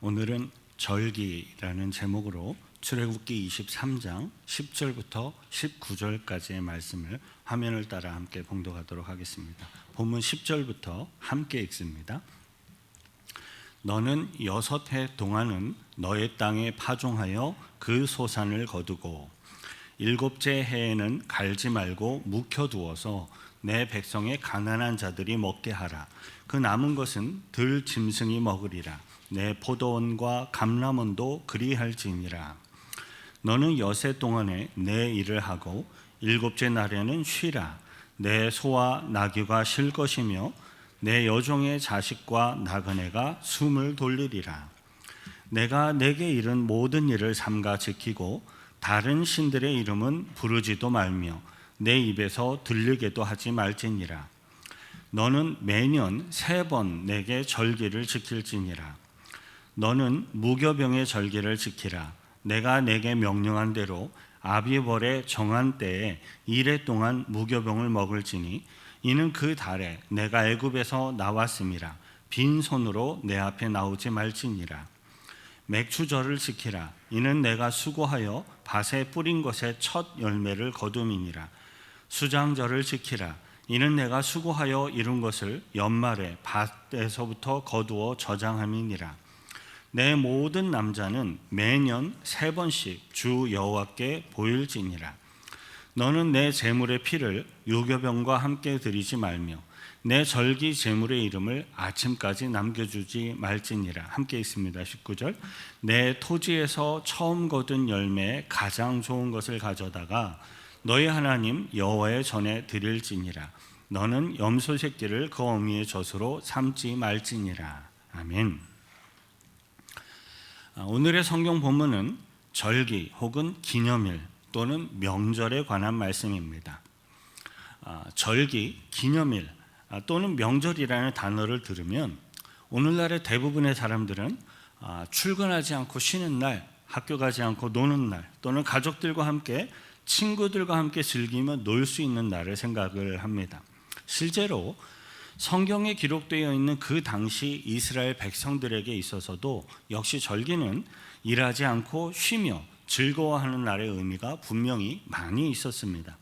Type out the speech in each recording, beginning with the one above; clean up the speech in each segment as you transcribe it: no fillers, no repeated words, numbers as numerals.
오늘은 절기라는 제목으로 출애굽기 23장 10절부터 19절까지의 말씀을 화면을 따라 함께 봉독하도록 하겠습니다. 본문 10절부터 함께 읽습니다. 너는 6해 동안은 너의 땅에 파종하여 그 소산을 거두고 7째 해에는 갈지 말고 묵혀두어서 내 백성의 가난한 자들이 먹게 하라. 그 남은 것은 들 짐승이 먹으리라. 내 포도원과 감람원도 그리할지니라. 너는 6해 동안에 내 일을 하고 7째 날에는 쉬라. 내 소와 나귀가 쉴 것이며 내 여종의 자식과 나그네가 숨을 돌리리라. 내가 내게 이른 모든 일을 삼가 지키고 다른 신들의 이름은 부르지도 말며 내 입에서 들리게도 하지 말지니라. 너는 매년 3번 내게 절기를 지킬지니라. 너는 무교병의 절기를 지키라. 내가 내게 명령한 대로 아비벌의 정한 때에 1해 동안 무교병을 먹을지니 이는 그 달에 내가 애굽에서 나왔음이라. 빈손으로 내 앞에 나오지 말지니라. 맥추절을 지키라. 이는 내가 수고하여 밭에 뿌린 것의 첫 열매를 거둠이니라. 수장절을 지키라. 이는 내가 수고하여 이룬 것을 연말에 밭에서부터 거두어 저장함이니라. 내 모든 남자는 매년 3번씩 주 여호와께 보일지니라. 너는 내 제물의 피를 유교병과 함께 드리지 말며 내 절기 제물의 이름을 아침까지 남겨주지 말지니라. 함께 있습니다. 19절. 내 토지에서 처음 거둔 열매에 가장 좋은 것을 가져다가 너희 하나님 여호와의 전에 드릴지니라. 너는 염소 새끼를 그 어미의 젖으로 삼지 말지니라. 아멘. 오늘의 성경 본문은 절기 혹은 기념일 또는 명절에 관한 말씀입니다. 절기, 기념일 또는 명절이라는 단어를 들으면 오늘날의 대부분의 사람들은 출근하지 않고 쉬는 날, 학교 가지 않고 노는 날 또는 가족들과 함께 친구들과 함께 즐기며 놀 수 있는 날을 생각을 합니다. 실제로 성경에 기록되어 있는 그 당시 이스라엘 백성들에게 있어서도 역시 절기는 일하지 않고 쉬며 즐거워하는 날의 의미가 분명히 많이 있었습니다.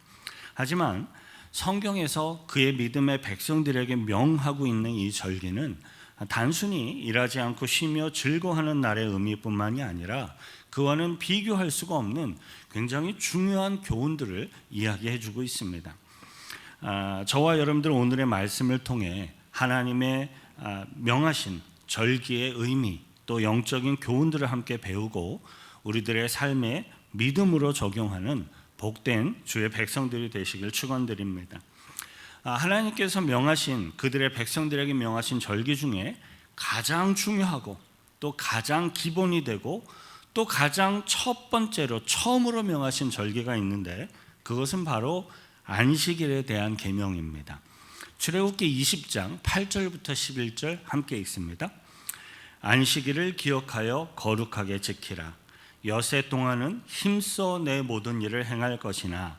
하지만 성경에서 그의 믿음의 백성들에게 명하고 있는 이 절기는 단순히 일하지 않고 쉬며 즐거워하는 날의 의미뿐만이 아니라 그와는 비교할 수가 없는 굉장히 중요한 교훈들을 이야기해 주고 있습니다. 저와 여러분들 오늘의 말씀을 통해 하나님의 명하신 절기의 의미 또 영적인 교훈들을 함께 배우고 우리들의 삶에 믿음으로 적용하는 복된 주의 백성들이 되시길 축원드립니다. 하나님께서 명하신 그들의 백성들에게 명하신 절기 중에 가장 중요하고 또 가장 기본이 되고 또 가장 첫 번째로 처음으로 명하신 절기가 있는데 그것은 바로 안식일에 대한 계명입니다. 출애굽기 20장 8절부터 11절 함께 읽습니다. 안식일을 기억하여 거룩하게 지키라. 6해 동안은 힘써 내 모든 일을 행할 것이나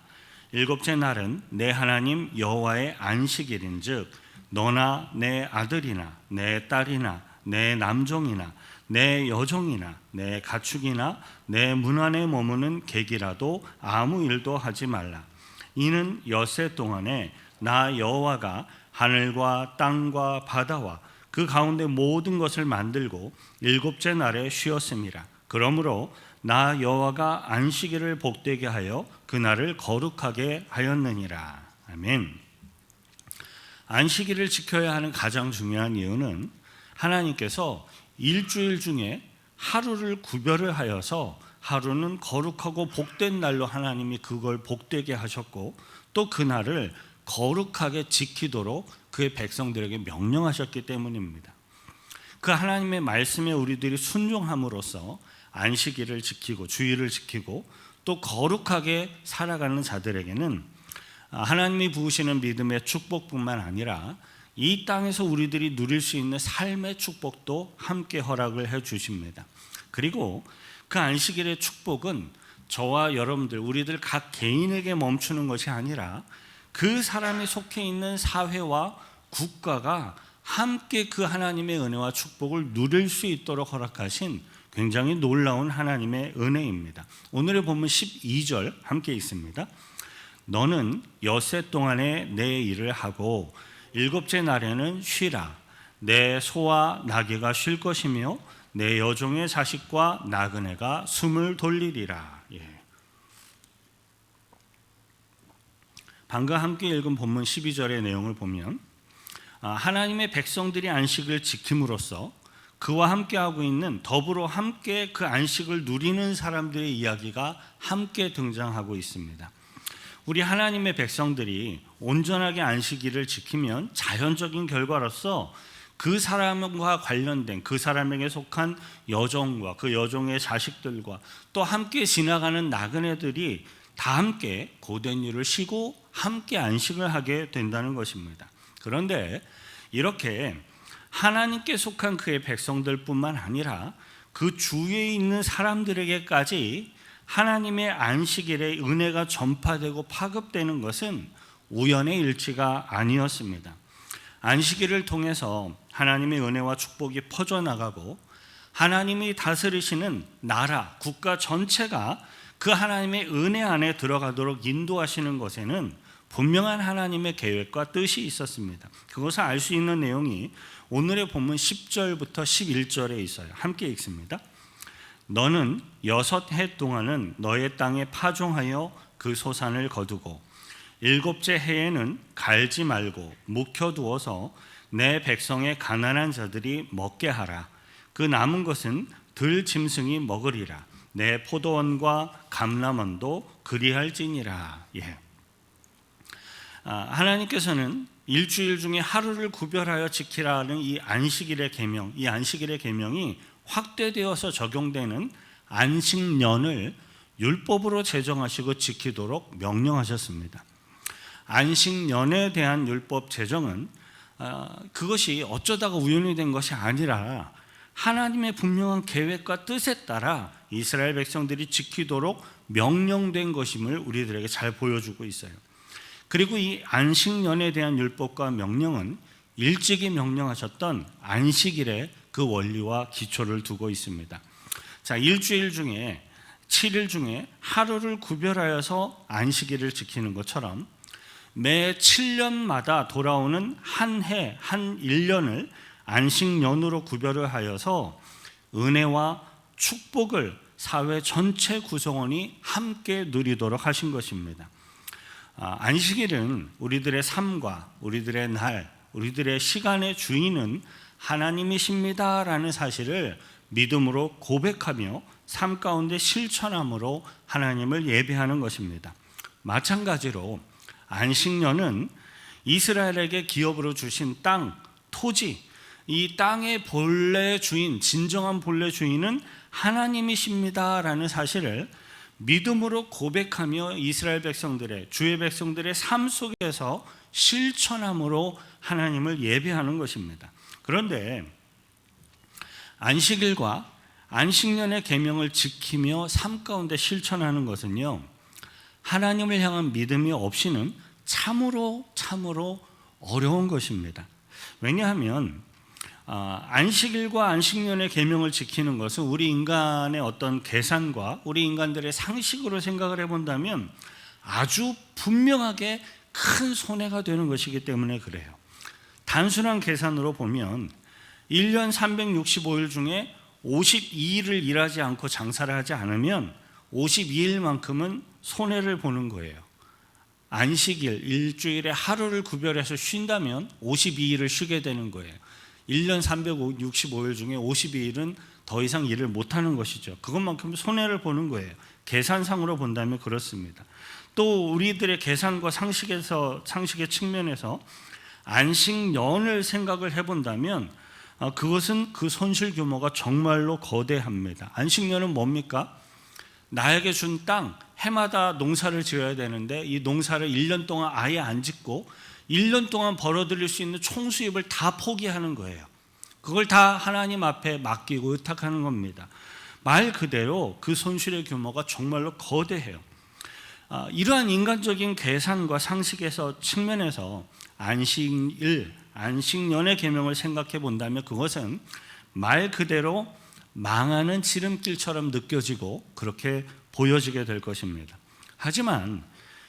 7째 날은 내 하나님 여호와의 안식일인즉 너나 내 아들이나 내 딸이나 내 남종이나 내 여종이나 내 가축이나 내 문 안에 머무는 객이라도 아무 일도 하지 말라. 이는 6해 동안에 나 여호와가 하늘과 땅과 바다와 그 가운데 모든 것을 만들고 7째 날에 쉬었음이라. 그러므로 나 여호와가 안식일을 복되게 하여 그날을 거룩하게 하였느니라. 아멘. 안식일을 지켜야 하는 가장 중요한 이유는 하나님께서 일주일 중에 하루를 구별을 하여서 하루는 거룩하고 복된 날로 하나님이 그걸 복되게 하셨고 또 그날을 거룩하게 지키도록 그의 백성들에게 명령하셨기 때문입니다. 그 하나님의 말씀에 우리들이 순종함으로써 안식일을 지키고 주일을 지키고 또 거룩하게 살아가는 자들에게는 하나님이 부으시는 믿음의 축복뿐만 아니라 이 땅에서 우리들이 누릴 수 있는 삶의 축복도 함께 허락을 해 주십니다. 그리고 그 안식일의 축복은 저와 여러분들 우리들 각 개인에게 멈추는 것이 아니라 그 사람이 속해 있는 사회와 국가가 함께 그 하나님의 은혜와 축복을 누릴 수 있도록 허락하신 굉장히 놀라운 하나님의 은혜입니다. 오늘의 본문 12절 함께 읽습니다. 너는 엿새 동안에 내 일을 하고 일곱째 날에는 쉬라. 내 소와 나귀가 쉴 것이며 내 여종의 자식과 나그네가 숨을 돌리리라. 방금 함께 읽은 본문 12절의 내용을 보면 하나님의 백성들이 안식을 지킴으로써 그와 함께하고 있는 더불어 함께 그 안식을 누리는 사람들의 이야기가 함께 등장하고 있습니다. 우리 하나님의 백성들이 온전하게 안식일을 지키면 자연적인 결과로서 그 사람과 관련된 그 사람에게 속한 여종과 그 여종의 자식들과 또 함께 지나가는 나그네들이 다 함께 고된 일을 쉬고 함께 안식을 하게 된다는 것입니다. 그런데 이렇게 하나님께 속한 그의 백성들뿐만 아니라 그 주위에 있는 사람들에게까지 하나님의 안식일의 은혜가 전파되고 파급되는 것은 우연의 일치가 아니었습니다. 안식일을 통해서 하나님의 은혜와 축복이 퍼져나가고 하나님이 다스리시는 나라, 국가 전체가 그 하나님의 은혜 안에 들어가도록 인도하시는 것에는 분명한 하나님의 계획과 뜻이 있었습니다. 그것을 알 수 있는 내용이 오늘의 본문 10절부터 11절에 있어요. 함께 읽습니다. 너는 6해 동안은 너의 땅에 파종하여 그 소산을 거두고 일곱째 해에는 갈지 말고 묵혀두어서 내 백성의 가난한 자들이 먹게 하라. 그 남은 것은 들 짐승이 먹으리라. 내 포도원과 감람원도 그리할지니라. 하나님께서는 일주일 중에 하루를 구별하여 지키라는 이 안식일의 계명, 이 안식일의 계명이 확대되어서 적용되는 안식년을 율법으로 제정하시고 지키도록 명령하셨습니다. 안식년에 대한 율법 제정은 그것이 어쩌다가 우연히 된 것이 아니라 하나님의 분명한 계획과 뜻에 따라 이스라엘 백성들이 지키도록 명령된 것임을 우리들에게 잘 보여주고 있어요. 그리고 이 안식년에 대한 율법과 명령은 일찍이 명령하셨던 안식일의 그 원리와 기초를 두고 있습니다. 자, 일주일 중에 7일 중에 하루를 구별하여서 안식일을 지키는 것처럼 매 7년마다 돌아오는 한 해, 한 1년을 안식년으로 구별을 하여서 은혜와 축복을 사회 전체 구성원이 함께 누리도록 하신 것입니다. 안식일은 우리들의 삶과 우리들의 날, 우리들의 시간의 주인은 하나님이십니다라는 사실을 믿음으로 고백하며 삶 가운데 실천함으로 하나님을 예배하는 것입니다. 마찬가지로 안식년은 이스라엘에게 기업으로 주신 땅, 토지, 이 땅의 본래 주인, 진정한 본래 주인은 하나님이십니다라는 사실을 믿음으로 고백하며 이스라엘 백성들의, 주의 백성들의 삶 속에서 실천함으로 하나님을 예배하는 것입니다. 그런데 안식일과 안식년의 계명을 지키며 삶 가운데 실천하는 것은요, 하나님을 향한 믿음이 없이는 참으로 어려운 것입니다. 왜냐하면 안식일과 안식년의 계명을 지키는 것은 우리 인간의 어떤 계산과 우리 인간들의 상식으로 생각을 해본다면 아주 분명하게 큰 손해가 되는 것이기 때문에 그래요. 단순한 계산으로 보면 1년 365일 중에 52일을 일하지 않고 장사를 하지 않으면 52일만큼은 손해를 보는 거예요. 안식일, 일주일에 하루를 구별해서 쉰다면 52일을 쉬게 되는 거예요. 1년 365일 중에 52일은 더 이상 일을 못하는 것이죠. 그것만큼 손해를 보는 거예요. 계산상으로 본다면 그렇습니다. 또 우리들의 계산과 상식의 측면에서 안식년을 생각을 해본다면 그것은 그 손실 규모가 정말로 거대합니다. 안식년은 뭡니까? 나에게 준 땅, 해마다 농사를 지어야 되는데 이 농사를 1년 동안 아예 안 짓고 1년 동안 벌어들일 수 있는 총수입을 다 포기하는 거예요. 그걸 다 하나님 앞에 맡기고 의탁하는 겁니다. 말 그대로 그 손실의 규모가 정말로 거대해요. 이러한 인간적인 계산과 상식에서 측면에서 안식일, 안식년의 계명을 생각해 본다면 그것은 말 그대로 망하는 지름길처럼 느껴지고 그렇게 보여지게 될 것입니다. 하지만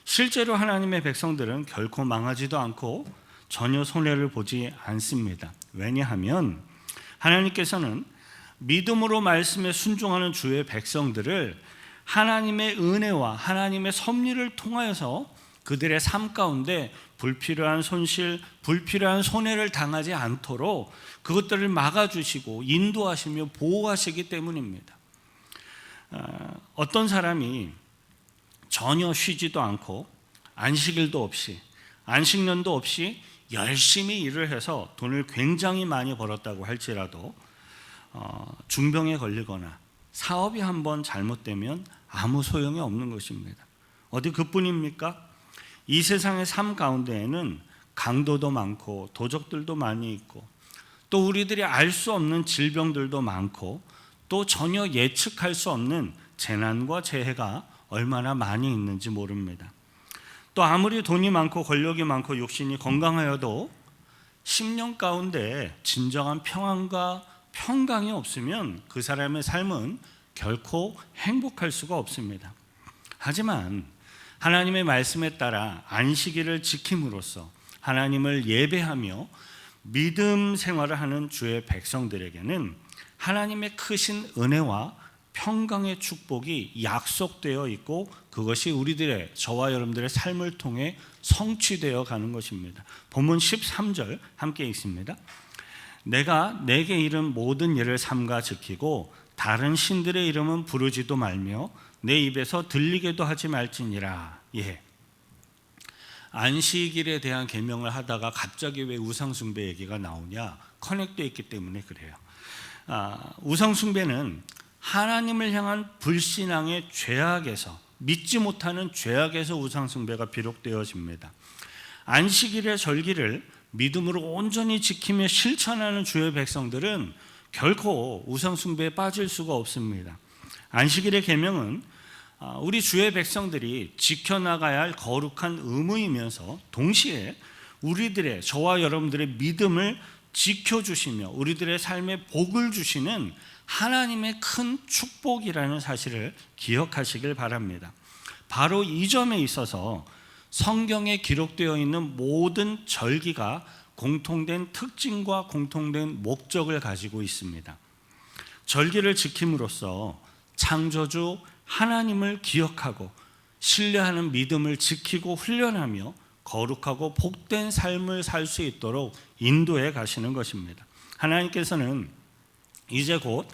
실제로 하나님의 백성들은 결코 망하지도 않고 전혀 손해를 보지 않습니다. 왜냐하면 하나님께서는 믿음으로 말씀에 순종하는 주의 백성들을 하나님의 은혜와 하나님의 섭리를 통하여서 그들의 삶 가운데 불필요한 손실, 불필요한 손해를 당하지 않도록 그것들을 막아주시고 인도하시며 보호하시기 때문입니다. 어떤 사람이 전혀 쉬지도 않고 안식일도 없이 안식년도 없이 열심히 일을 해서 돈을 굉장히 많이 벌었다고 할지라도 중병에 걸리거나 사업이 한번 잘못되면 아무 소용이 없는 것입니다. 어디 그뿐입니까? 이 세상의 삶 가운데에는 강도도 많고 도적들도 많이 있고 또 우리들이 알 수 없는 질병들도 많고 또 전혀 예측할 수 없는 재난과 재해가 얼마나 많이 있는지 모릅니다. 또 아무리 돈이 많고 권력이 많고 육신이 건강하여도 10년 가운데 진정한 평안과 평강이 없으면 그 사람의 삶은 결코 행복할 수가 없습니다. 하지만 하나님의 말씀에 따라 안식일을 지킴으로써 하나님을 예배하며 믿음 생활을 하는 주의 백성들에게는 하나님의 크신 은혜와 평강의 축복이 약속되어 있고 그것이 우리들의 저와 여러분들의 삶을 통해 성취되어 가는 것입니다. 본문 13절 함께 읽습니다. 내가 내게 이른 모든 예를 삼가 지키고 다른 신들의 이름은 부르지도 말며 내 입에서 들리게도 하지 말지니라. 안식일에 대한 계명을 하다가 갑자기 왜 우상숭배 얘기가 나오냐? 커넥되어 있기 때문에 그래요. 우상숭배는 하나님을 향한 불신앙의 죄악에서, 믿지 못하는 죄악에서 우상숭배가 비롯되어집니다. 안식일의 절기를 믿음으로 온전히 지키며 실천하는 주의 백성들은 결코 우상숭배에 빠질 수가 없습니다. 안식일의 계명은 우리 주의 백성들이 지켜나가야 할 거룩한 의무이면서 동시에 우리들의, 저와 여러분들의 믿음을 지켜주시며 우리들의 삶에 복을 주시는 하나님의 큰 축복이라는 사실을 기억하시길 바랍니다. 바로 이 점에 있어서 성경에 기록되어 있는 모든 절기가 공통된 특징과 공통된 목적을 가지고 있습니다. 절기를 지킴으로써 창조주 하나님을 기억하고 신뢰하는 믿음을 지키고 훈련하며 거룩하고 복된 삶을 살 수 있도록 인도해 가시는 것입니다. 하나님께서는 이제 곧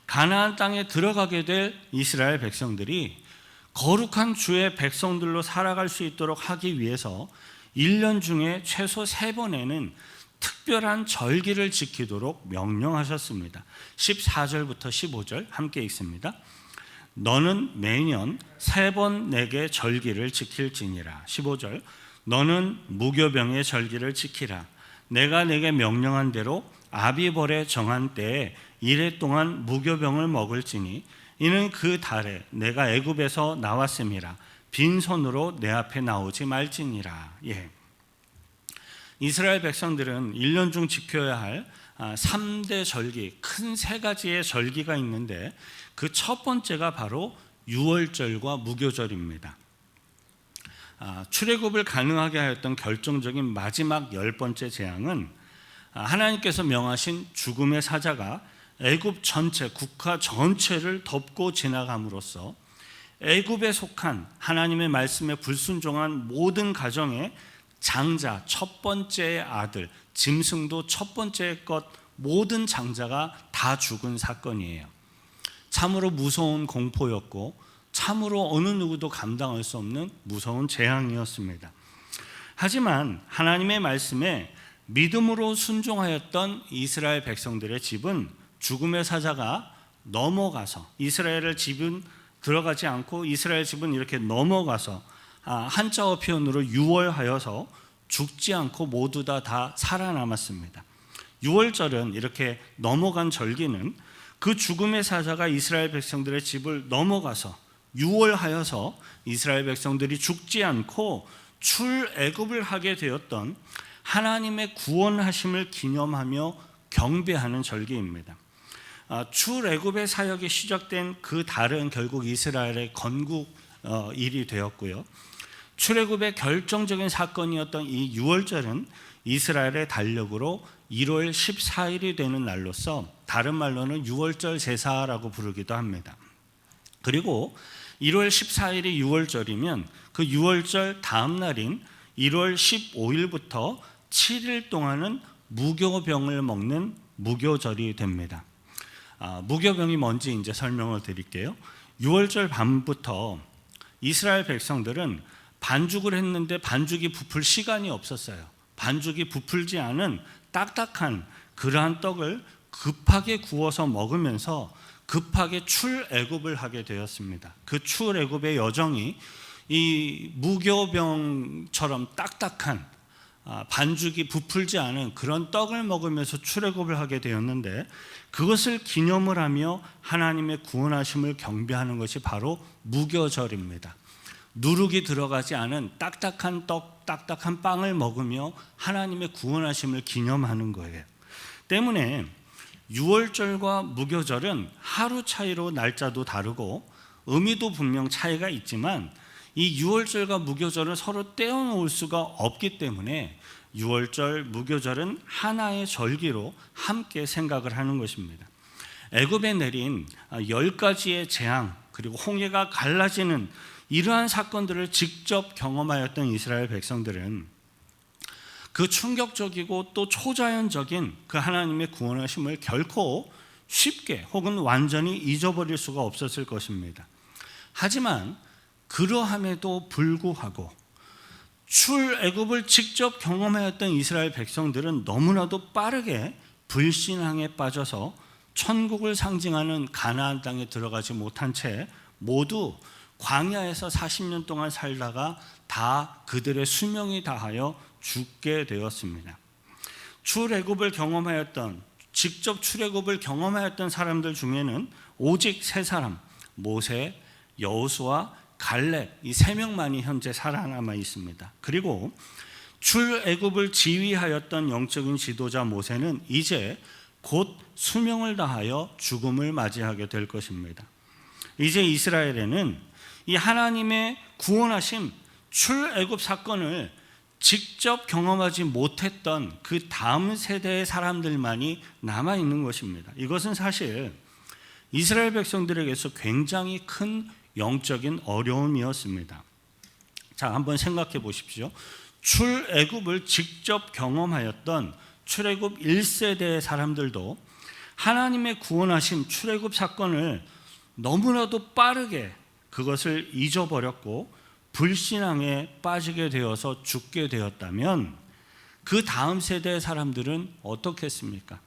가나안 땅에 들어가게 될 이스라엘 백성들이 거룩한 주의 백성들로 살아갈 수 있도록 하기 위해서 1년 중에 최소 3번에는 특별한 절기를 지키도록 명령하셨습니다. 14절부터 15절 함께 읽습니다. 너는 매년 3번 내게 절기를 지킬지니라. 15절 너는 무교병의 절기를 지키라. 내가 내게 명령한 대로 아비벌에 정한 때에 이래 동안 무교병을 먹을지니 이는 그 달에 내가 애굽에서 나왔음이라. 빈손으로 내 앞에 나오지 말지니라. 이스라엘 백성들은 1년 중 지켜야 할 3대 절기, 큰 3가지의 절기가 있는데 그 첫 번째가 바로 유월절과 무교절입니다. 출애굽을 가능하게 하였던 결정적인 마지막 10번째 재앙은 하나님께서 명하신 죽음의 사자가 애굽 전체, 국가 전체를 덮고 지나감으로써 애굽에 속한 하나님의 말씀에 불순종한 모든 가정의 장자, 첫 번째 아들, 짐승도 첫 번째 것 모든 장자가 다 죽은 사건이에요. 참으로 무서운 공포였고 참으로 어느 누구도 감당할 수 없는 무서운 재앙이었습니다. 하지만 하나님의 말씀에 믿음으로 순종하였던 이스라엘 백성들의 집은 죽음의 사자가 넘어가서 이스라엘의 집은 들어가지 않고 이스라엘 집은 이렇게 넘어가서 한자어 표현으로 유월하여서 죽지 않고 모두 다 살아남았습니다. 유월절은 이렇게 넘어간 절기는 그 죽음의 사자가 이스라엘 백성들의 집을 넘어가서 유월하여서 이스라엘 백성들이 죽지 않고 출애굽을 하게 되었던 하나님의 구원하심을 기념하며 경배하는 절기입니다. 출애굽의 사역이 시작된 그 달은 결국 이스라엘의 건국일이 되었고요. 출애굽의 결정적인 사건이었던 이 유월절은 이스라엘의 달력으로 1월 14일이 되는 날로서 다른 말로는 유월절 제사라고 부르기도 합니다. 그리고 1월 14일이 유월절이면 그 유월절 다음 날인 1월 15일부터 7일 동안은 무교병을 먹는 무교절이 됩니다. 무교병이 뭔지 이제 설명을 드릴게요. 유월절 밤부터 이스라엘 백성들은 반죽을 했는데 반죽이 부풀 시간이 없었어요. 반죽이 부풀지 않은 딱딱한 그러한 떡을 급하게 구워서 먹으면서 급하게 출애굽을 하게 되었습니다. 그 출애굽의 여정이 이 무교병처럼 딱딱한 반죽이 부풀지 않은 그런 떡을 먹으면서 출애굽을 하게 되었는데, 그것을 기념을 하며 하나님의 구원하심을 경배하는 것이 바로 무교절입니다. 누룩이 들어가지 않은 딱딱한 떡, 딱딱한 빵을 먹으며 하나님의 구원하심을 기념하는 거예요. 때문에 유월절과 무교절은 하루 차이로 날짜도 다르고 의미도 분명 차이가 있지만, 이 유월절과 무교절은 서로 떼어놓을 수가 없기 때문에 유월절, 무교절은 하나의 절기로 함께 생각을 하는 것입니다. 애굽에 내린 10가지의 재앙, 그리고 홍해가 갈라지는 이러한 사건들을 직접 경험하였던 이스라엘 백성들은 그 충격적이고 또 초자연적인 그 하나님의 구원하심을 결코 쉽게 혹은 완전히 잊어버릴 수가 없었을 것입니다. 하지만 그러함에도 불구하고 출애굽을 직접 경험하였던 이스라엘 백성들은 너무나도 빠르게 불신앙에 빠져서 천국을 상징하는 가나안 땅에 들어가지 못한 채 모두 광야에서 40년 동안 살다가 다 그들의 수명이 다하여 죽게 되었습니다. 출애굽을 경험하였던, 직접 출애굽을 경험하였던 사람들 중에는 오직 3사람, 모세, 여호수아, 갈렙, 이 3명만이 현재 살아남아 있습니다. 그리고 출애굽을 지휘하였던 영적인 지도자 모세는 이제 곧 수명을 다하여 죽음을 맞이하게 될 것입니다. 이제 이스라엘에는 이 하나님의 구원하심, 출애굽 사건을 직접 경험하지 못했던 그 다음 세대의 사람들만이 남아있는 것입니다. 이것은 사실 이스라엘 백성들에게서 굉장히 큰 영적인 어려움이었습니다. 자, 한번 생각해 보십시오. 출애굽을 직접 경험하였던 출애굽 1세대의 사람들도 하나님의 구원하심 출애굽 사건을 너무나도 빠르게 그것을 잊어버렸고 불신앙에 빠지게 되어서 죽게 되었다면 그 다음 세대의 사람들은 어떻겠습니까?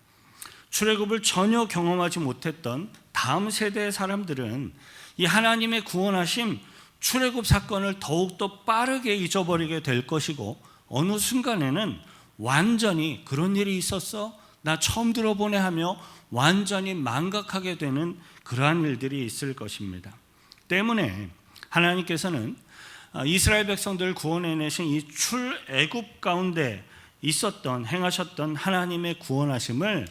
출애굽을 전혀 경험하지 못했던 다음 세대의 사람들은 이 하나님의 구원하심 출애굽 사건을 더욱더 빠르게 잊어버리게 될 것이고, 어느 순간에는 완전히 그런 일이 있었어? 나 처음 들어보네 하며 완전히 망각하게 되는 그러한 일들이 있을 것입니다. 때문에 하나님께서는 이스라엘 백성들을 구원해내신 이 출애굽 가운데 있었던, 행하셨던 하나님의 구원하심을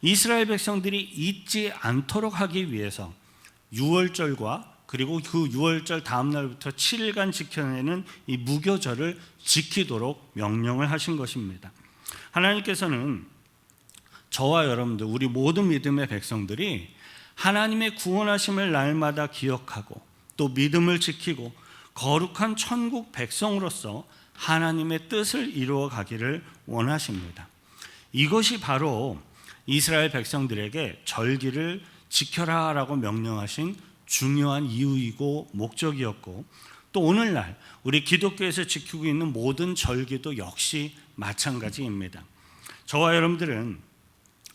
이스라엘 백성들이 잊지 않도록 하기 위해서 유월절과 그리고 그 유월절 다음 날부터 7일간 지켜내는 이 무교절을 지키도록 명령을 하신 것입니다. 하나님께서는 저와 여러분들, 우리 모든 믿음의 백성들이 하나님의 구원하심을 날마다 기억하고 또 믿음을 지키고 거룩한 천국 백성으로서 하나님의 뜻을 이루어 가기를 원하십니다. 이것이 바로 이스라엘 백성들에게 절기를 지켜라라고 명령하신 중요한 이유이고 목적이었고, 또 오늘날 우리 기독교에서 지키고 있는 모든 절기도 역시 마찬가지입니다. 저와 여러분들은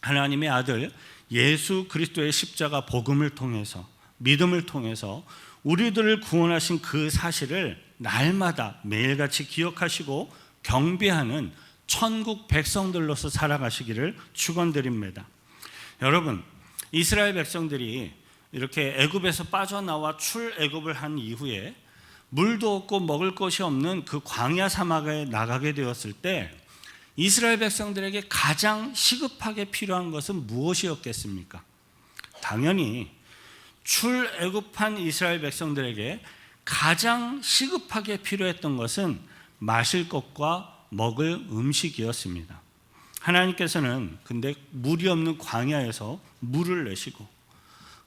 하나님의 아들 예수 그리스도의 십자가 복음을 통해서, 믿음을 통해서 우리들을 구원하신 그 사실을 날마다 매일같이 기억하시고 경배하는 천국 백성들로서 살아가시기를 축원드립니다. 여러분, 이스라엘 백성들이 이렇게 애굽에서 빠져나와 출애굽을 한 이후에 물도 없고 먹을 것이 없는 그 광야 사막에 나가게 되었을 때 이스라엘 백성들에게 가장 시급하게 필요한 것은 무엇이었겠습니까? 당연히 출애굽한 이스라엘 백성들에게 가장 시급하게 필요했던 것은 마실 것과 먹을 음식이었습니다. 하나님께서는 근데 물이 없는 광야에서 물을 내시고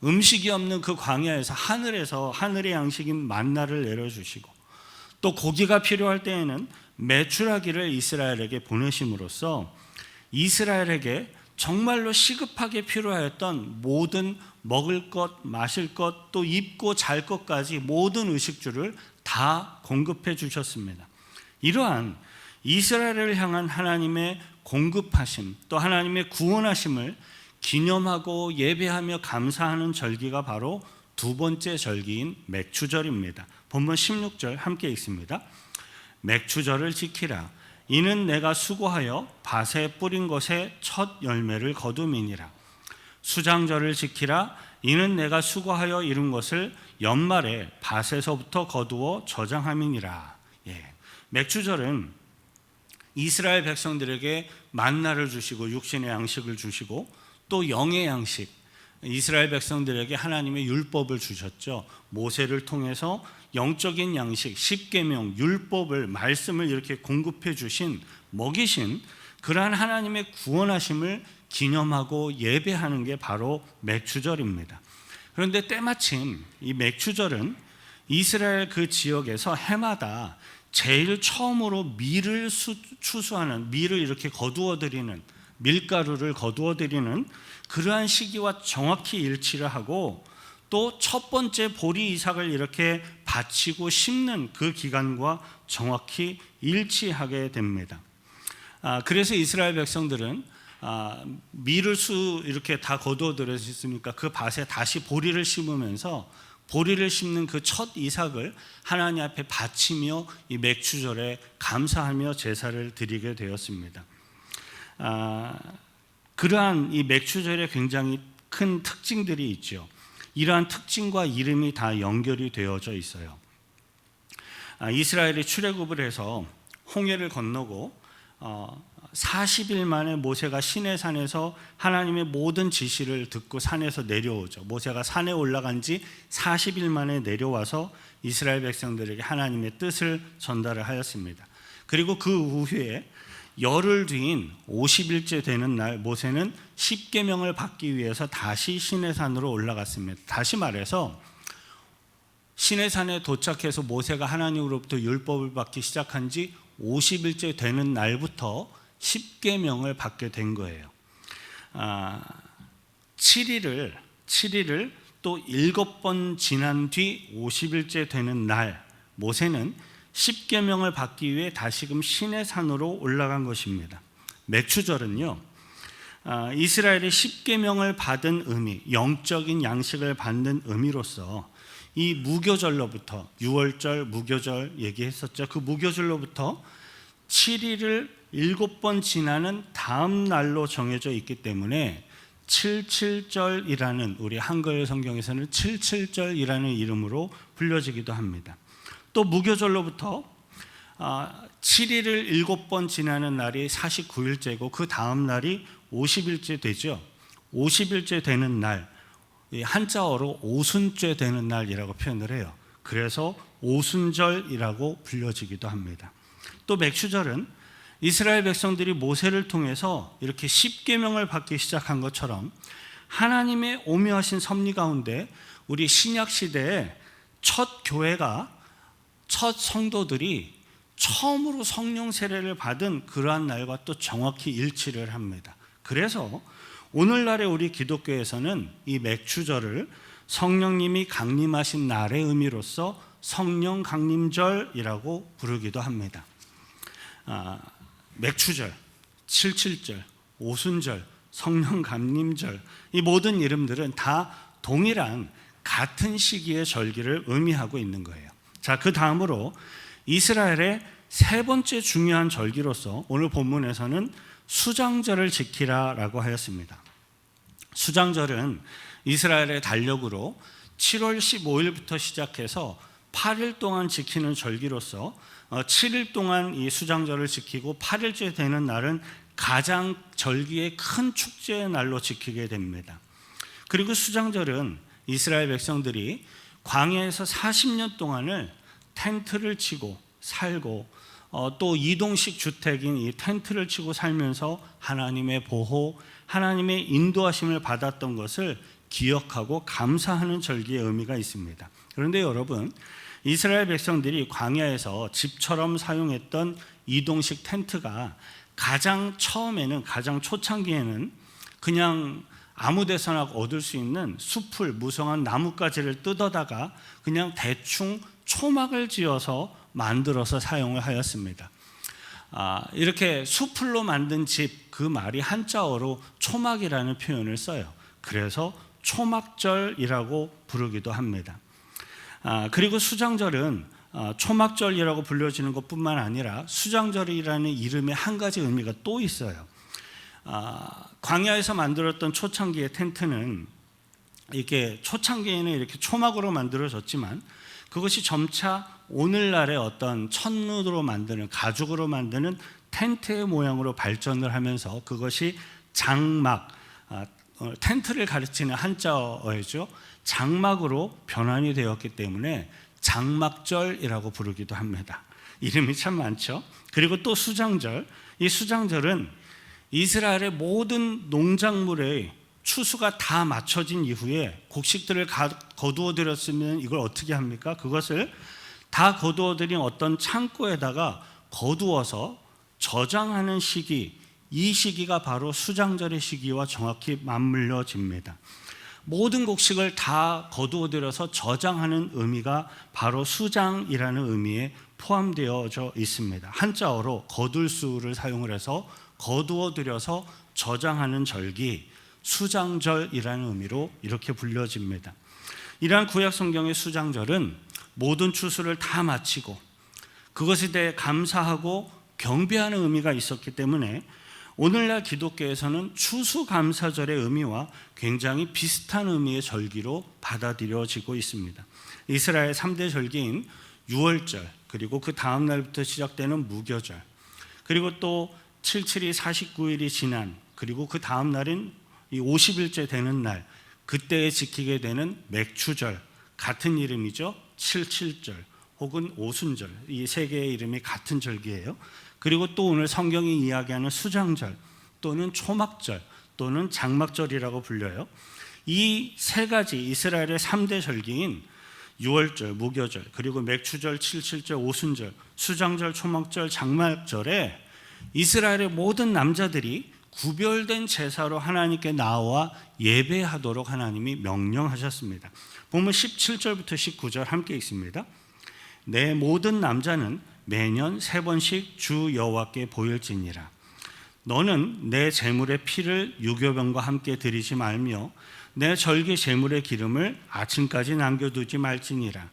음식이 없는 그 광야에서 하늘에서 하늘의 양식인 만나를 내려주시고 또 고기가 필요할 때에는 메추라기를 이스라엘에게 보내심으로써 이스라엘에게 정말로 시급하게 필요하였던 모든 먹을 것, 마실 것, 또 입고 잘 것까지 모든 의식주를 다 공급해 주셨습니다. 이러한 이스라엘을 향한 하나님의 공급하심, 또 하나님의 구원하심을 기념하고 예배하며 감사하는 절기가 바로 두 번째 절기인 맥추절입니다. 본문 16절 함께 읽습니다. 맥추절을 지키라. 이는 내가 수고하여 밭에 뿌린 것의 첫 열매를 거둠이니라. 수장절을 지키라. 이는 내가 수고하여 이룬 것을 연말에 밭에서부터 거두어 저장함이니라. 맥추절은 이스라엘 백성들에게 만나를 주시고 육신의 양식을 주시고 또 영의 양식, 이스라엘 백성들에게 하나님의 율법을 주셨죠. 모세를 통해서 영적인 양식, 십계명, 율법을, 말씀을 이렇게 공급해 주신, 먹이신 그러한 하나님의 구원하심을 기념하고 예배하는 게 바로 맥추절입니다. 그런데 때마침 이 맥추절은 이스라엘 그 지역에서 해마다 제일 처음으로 밀을 추수하는, 밀을 이렇게 거두어들이는, 밀가루를 거두어들이는 그러한 시기와 정확히 일치를 하고 또 첫 번째 보리 이삭을 이렇게 바치고 심는 그 기간과 정확히 일치하게 됩니다. 그래서 이스라엘 백성들은 밀을 이렇게 다 거두어들였으니까 그 밭에 다시 보리를 심으면서 보리를 심는 그 첫 이삭을 하나님 앞에 바치며 이 맥추절에 감사하며 제사를 드리게 되었습니다. 그러한 이 맥추절에 굉장히 큰 특징들이 있죠. 이러한 특징과 이름이 다 연결이 되어져 있어요. 이스라엘이 출애굽을 해서 홍해를 건너고 40일 만에 모세가 시내산에서 하나님의 모든 지시를 듣고 산에서 내려오죠. 모세가 산에 올라간 지 40일 만에 내려와서 이스라엘 백성들에게 하나님의 뜻을 전달을 하였습니다. 그리고 그 후에 열흘 뒤인 50일째 되는 날 모세는 십계명을 받기 위해서 다시 시내산으로 올라갔습니다. 다시 말해서 시내산에 도착해서 모세가 하나님으로부터 율법을 받기 시작한 지 50일째 되는 날부터 십계명을 받게 된 거예요. 7일을 또 7번 지난 뒤 50일째 되는 날 모세는 십계명을 받기 위해 다시금 시내산으로 올라간 것입니다. 맥추절은요, 이스라엘이 십계명을 받은 의미, 영적인 양식을 받는 의미로서 이 무교절로부터 6월절 무교절 얘기했었죠. 그 무교절로부터 7일을 7번 지나는 다음 날로 정해져 있기 때문에 77절이라는 우리 한글 성경에서는 77절이라는 이름으로 불려지기도 합니다. 또 무교절로부터 7일을 7번 지나는 날이 49일째고 그 다음 날이 50일째 되죠. 50일째 되는 날, 한자어로 오순죄 되는 날이라고 표현을 해요. 그래서 오순절이라고 불려지기도 합니다. 또 맥추절은 이스라엘 백성들이 모세를 통해서 이렇게 십계명을 받기 시작한 것처럼 하나님의 오묘하신 섭리 가운데 우리 신약 시대에 첫 교회가, 첫 성도들이 처음으로 성령 세례를 받은 그러한 날과 또 정확히 일치를 합니다. 그래서 오늘날의 우리 기독교에서는 이 맥추절을 성령님이 강림하신 날의 의미로서 성령 강림절이라고 부르기도 합니다. 맥추절, 77절, 오순절, 성령 강림절, 이 모든 이름들은 다 동일한 같은 시기의 절기를 의미하고 있는 거예요. 자, 그 다음으로 이스라엘의 세 번째 중요한 절기로서 오늘 본문에서는 수장절을 지키라라고 하였습니다. 수장절은 이스라엘의 달력으로 7월 15일부터 시작해서 8일 동안 지키는 절기로서 7일 동안 이 수장절을 지키고 8일째 되는 날은 가장 절기의 큰 축제의 날로 지키게 됩니다. 그리고 수장절은 이스라엘 백성들이 광야에서 40년 동안을 텐트를 치고 살고 또 이동식 주택인 이 텐트를 치고 살면서 하나님의 보호, 하나님의 인도하심을 받았던 것을 기억하고 감사하는 절기의 의미가 있습니다. 그런데 여러분, 이스라엘 백성들이 광야에서 집처럼 사용했던 이동식 텐트가 가장 처음에는, 가장 초창기에는 그냥 아무 데서나 얻을 수 있는 숲을, 무성한 나뭇가지를 뜯어다가 그냥 대충 초막을 지어서 만들어서 사용을 하였습니다. 이렇게 수풀로 만든 집, 그 말이 한자어로 초막이라는 표현을 써요. 그래서 초막절이라고 부르기도 합니다. 그리고 수장절은 초막절이라고 불려지는 것뿐만 아니라 수장절이라는 이름에 한 가지 의미가 또 있어요. 광야에서 만들었던 초창기의 텐트는 이렇게 초창기에는 이렇게 초막으로 만들어졌지만 그것이 점차 오늘날의 어떤 천으로 만드는, 가죽으로 만드는 텐트의 모양으로 발전을 하면서 그것이 장막, 텐트를 가르치는 한자어죠. 장막으로 변환이 되었기 때문에 장막절이라고 부르기도 합니다. 이름이 참 많죠. 그리고 또 수장절, 이 수장절은 이스라엘의 모든 농작물의 추수가 다 맞춰진 이후에 곡식들을 거두어 들였으면 이걸 어떻게 합니까? 그것을 다 거두어 들인 어떤 창고에다가 거두어서 저장하는 시기, 이 시기가 바로 수장절의 시기와 정확히 맞물려집니다. 모든 곡식을 다 거두어 들여서 저장하는 의미가 바로 수장이라는 의미에 포함되어져 있습니다. 한자어로 거둘수를 사용을 해서 거두어 들여서 저장하는 절기, 수장절이라는 의미로 이렇게 불려집니다. 이러한 구약 성경의 수장절은 모든 추수를 다 마치고 그것에 대해 감사하고 경배하는 의미가 있었기 때문에 오늘날 기독교에서는 추수감사절의 의미와 굉장히 비슷한 의미의 절기로 받아들여지고 있습니다. 이스라엘 3대 절기인 유월절, 그리고 그 다음 날부터 시작되는 무교절, 그리고 또 77이 49일이 지난, 그리고 그 다음 날인 이 50일째 되는 날, 그때에 지키게 되는 맥추절, 같은 이름이죠. 77절 혹은 오순절, 이 세 개의 이름이 같은 절기예요. 그리고 또 오늘 성경이 이야기하는 수장절 또는 초막절 또는 장막절이라고 불려요. 이 세 가지 이스라엘의 3대 절기인 유월절, 무교절, 그리고 맥추절, 77절, 오순절, 수장절, 초막절, 장막절에 이스라엘의 모든 남자들이 구별된 제사로 하나님께 나와 예배하도록 하나님이 명령하셨습니다. 보면 17절부터 19절 함께 있습니다. 내 모든 남자는 매년 3번씩 주 여호와께 보일지니라. 너는 내 제물의 피를 유교병과 함께 드리지 말며 내 절기 제물의 기름을 아침까지 남겨두지 말지니라.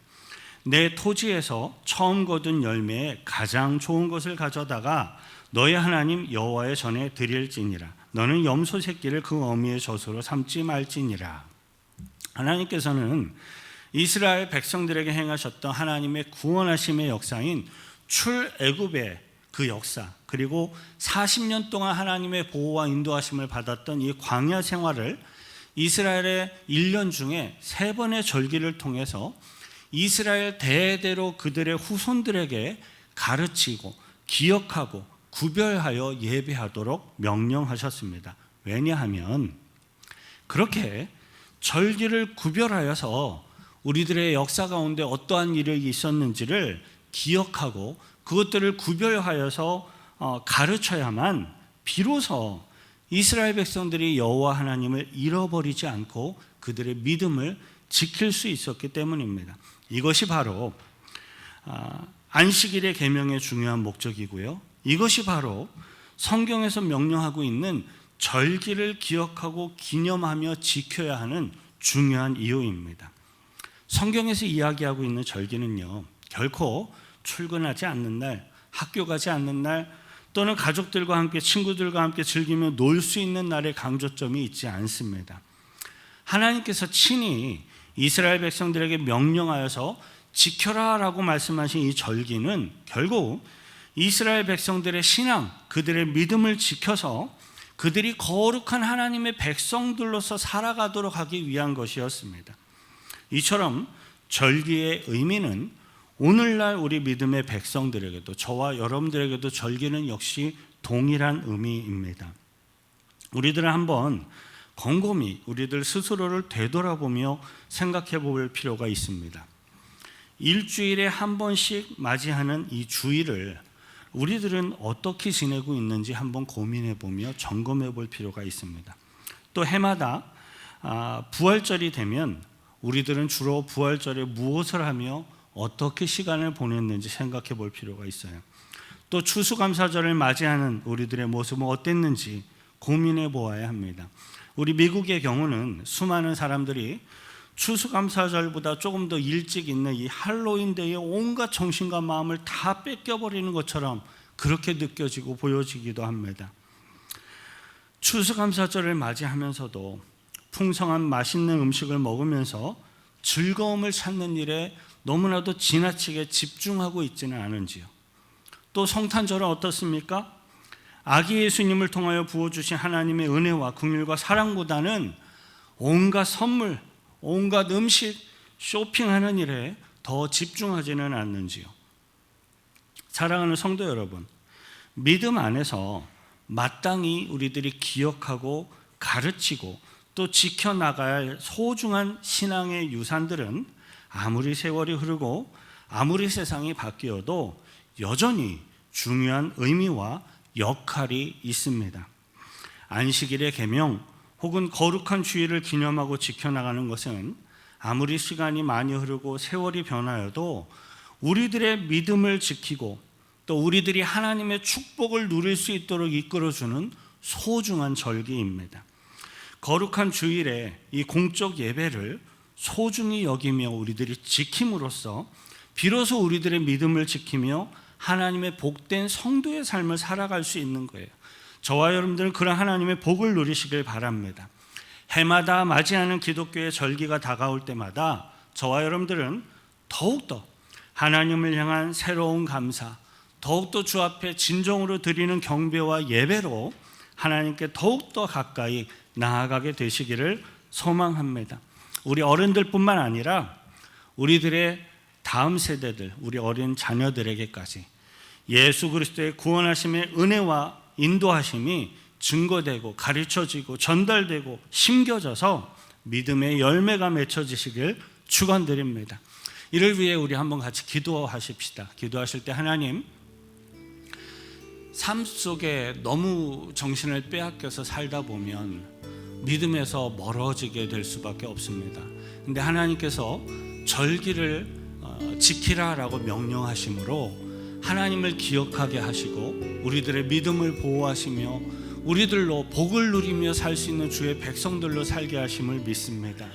내 토지에서 처음 거둔 열매에 가장 좋은 것을 가져다가 너의 하나님 여호와의 전에 드릴지니라. 너는 염소 새끼를 그 어미의 젖으로 삼지 말지니라. 하나님께서는 이스라엘 백성들에게 행하셨던 하나님의 구원하심의 역사인 출애굽의 그 역사, 그리고 40년 동안 하나님의 보호와 인도하심을 받았던 이 광야 생활을 이스라엘의 1년 중에 3번의 절기를 통해서 이스라엘 대대로 그들의 후손들에게 가르치고 기억하고 구별하여 예배하도록 명령하셨습니다. 왜냐하면 그렇게 절기를 구별하여서 우리들의 역사 가운데 어떠한 일이 있었는지를 기억하고 그것들을 구별하여서 가르쳐야만 비로소 이스라엘 백성들이 여호와 하나님을 잃어버리지 않고 그들의 믿음을 지킬 수 있었기 때문입니다. 이것이 바로 안식일의 계명의 중요한 목적이고요. 이것이 바로 성경에서 명령하고 있는 절기를 기억하고 기념하며 지켜야 하는 중요한 이유입니다. 성경에서 이야기하고 있는 절기는요, 결코 출근하지 않는 날, 학교 가지 않는 날, 또는 가족들과 함께 친구들과 함께 즐기며 놀 수 있는 날에 강조점이 있지 않습니다. 하나님께서 친히 이스라엘 백성들에게 명령하여서 지켜라라고 말씀하신 이 절기는 결국 이스라엘 백성들의 신앙, 그들의 믿음을 지켜서 그들이 거룩한 하나님의 백성들로서 살아가도록 하기 위한 것이었습니다. 이처럼 절기의 의미는 오늘날 우리 믿음의 백성들에게도, 저와 여러분들에게도 절기는 역시 동일한 의미입니다. 우리들은 한번 곰곰이 우리들 스스로를 되돌아보며 생각해 볼 필요가 있습니다. 일주일에 한 번씩 맞이하는 이 주일을 우리들은 어떻게 지내고 있는지 한번 고민해 보며 점검해 볼 필요가 있습니다. 또 해마다 부활절이 되면 우리들은 주로 부활절에 무엇을 하며 어떻게 시간을 보냈는지 생각해 볼 필요가 있어요. 또 추수감사절을 맞이하는 우리들의 모습은 어땠는지 고민해 보아야 합니다. 우리 미국의 경우는 수많은 사람들이 추수감사절보다 조금 더 일찍 있는 이 할로윈데이에 온갖 정신과 마음을 다 뺏겨버리는 것처럼 그렇게 느껴지고 보여지기도 합니다. 추수감사절을 맞이하면서도 풍성한 맛있는 음식을 먹으면서 즐거움을 찾는 일에 너무나도 지나치게 집중하고 있지는 않은지요. 또 성탄절은 어떻습니까? 아기 예수님을 통하여 부어주신 하나님의 은혜와 긍휼과 사랑보다는 온갖 선물, 온갖 음식, 쇼핑하는 일에 더 집중하지는 않는지요. 사랑하는 성도 여러분, 믿음 안에서 마땅히 우리들이 기억하고 가르치고 또 지켜나가야 할 소중한 신앙의 유산들은 아무리 세월이 흐르고 아무리 세상이 바뀌어도 여전히 중요한 의미와 역할이 있습니다. 안식일의 계명 혹은 거룩한 주일을 기념하고 지켜나가는 것은 아무리 시간이 많이 흐르고 세월이 변하여도 우리들의 믿음을 지키고 또 우리들이 하나님의 축복을 누릴 수 있도록 이끌어주는 소중한 절기입니다. 거룩한 주일에 이 공적 예배를 소중히 여기며 우리들이 지킴으로써 비로소 우리들의 믿음을 지키며 하나님의 복된 성도의 삶을 살아갈 수 있는 거예요. 저와 여러분들은 그런 하나님의 복을 누리시길 바랍니다. 해마다 맞이하는 기독교의 절기가 다가올 때마다 저와 여러분들은 더욱더 하나님을 향한 새로운 감사, 더욱더 주 앞에 진정으로 드리는 경배와 예배로 하나님께 더욱더 가까이 나아가게 되시기를 소망합니다. 우리 어른들뿐만 아니라 우리들의 다음 세대들, 우리 어린 자녀들에게까지 예수 그리스도의 구원하심의 은혜와 인도하심이 증거되고 가르쳐지고 전달되고 심겨져서 믿음의 열매가 맺혀지시길 축원드립니다. 이를 위해 우리 한번 같이 기도하십시다. 기도하실 때 하나님, 삶 속에 너무 정신을 빼앗겨서 살다 보면 믿음에서 멀어지게 될 수밖에 없습니다. 근데 하나님께서 절기를 지키라라고 명령하심으로 하나님을 기억하게 하시고 우리들의 믿음을 보호하시며 우리들로 복을 누리며 살 수 있는 주의 백성들로 살게 하심을 믿습니다.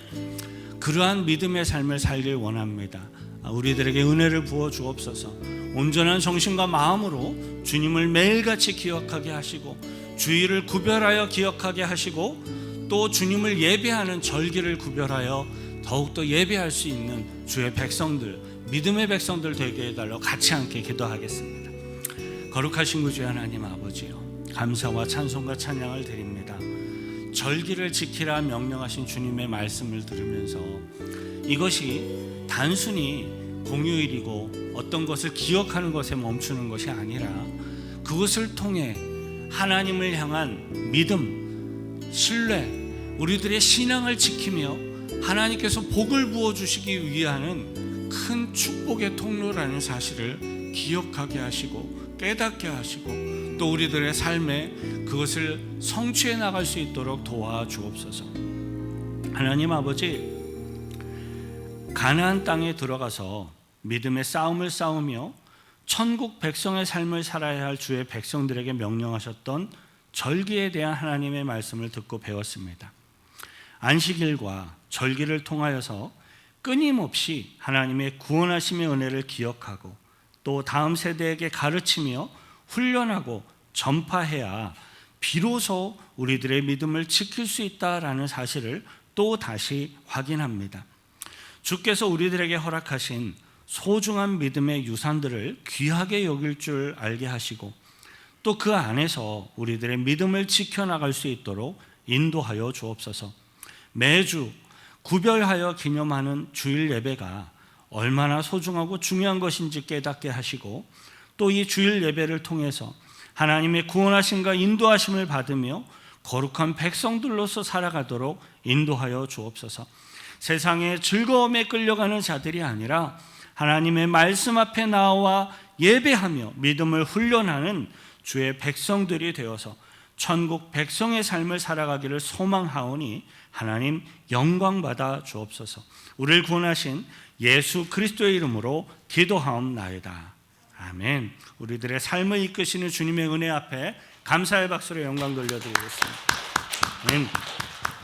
그러한 믿음의 삶을 살길 원합니다. 우리들에게 은혜를 부어 주옵소서. 온전한 정신과 마음으로 주님을 매일같이 기억하게 하시고 주일을 구별하여 기억하게 하시고 또 주님을 예배하는 절기를 구별하여 더욱더 예배할 수 있는 주의 백성들, 믿음의 백성들 되게 해달라고 같이 함께 기도하겠습니다. 거룩하신 구주 하나님 아버지요, 감사와 찬송과 찬양을 드립니다. 절기를 지키라 명령하신 주님의 말씀을 들으면서 이것이 단순히 공휴일이고 어떤 것을 기억하는 것에 멈추는 것이 아니라 그것을 통해 하나님을 향한 믿음, 신뢰, 우리들의 신앙을 지키며 하나님께서 복을 부어주시기 위한 큰 축복의 통로라는 사실을 기억하게 하시고 깨닫게 하시고 또 우리들의 삶에 그것을 성취해 나갈 수 있도록 도와주옵소서. 하나님 아버지, 가나안 땅에 들어가서 믿음의 싸움을 싸우며 천국 백성의 삶을 살아야 할 주의 백성들에게 명령하셨던 절기에 대한 하나님의 말씀을 듣고 배웠습니다. 안식일과 절기를 통하여서 끊임없이 하나님의 구원하심의 은혜를 기억하고 또 다음 세대에게 가르치며 훈련하고 전파해야 비로소 우리들의 믿음을 지킬 수 있다라는 사실을 또 다시 확인합니다. 주께서 우리들에게 허락하신 소중한 믿음의 유산들을 귀하게 여길 줄 알게 하시고 또 그 안에서 우리들의 믿음을 지켜나갈 수 있도록 인도하여 주옵소서. 매주 구별하여 기념하는 주일 예배가 얼마나 소중하고 중요한 것인지 깨닫게 하시고 또 이 주일 예배를 통해서 하나님의 구원하심과 인도하심을 받으며 거룩한 백성들로서 살아가도록 인도하여 주옵소서. 세상의 즐거움에 끌려가는 자들이 아니라 하나님의 말씀 앞에 나와 예배하며 믿음을 훈련하는 주의 백성들이 되어서 천국 백성의 삶을 살아가기를 소망하오니 하나님 영광받아 주옵소서. 우리를 구원하신 예수 그리스도의 이름으로 기도하옵나이다. 아멘. 우리들의 삶을 이끄시는 주님의 은혜 앞에 감사의 박수로 영광 돌려드리겠습니다. 아멘.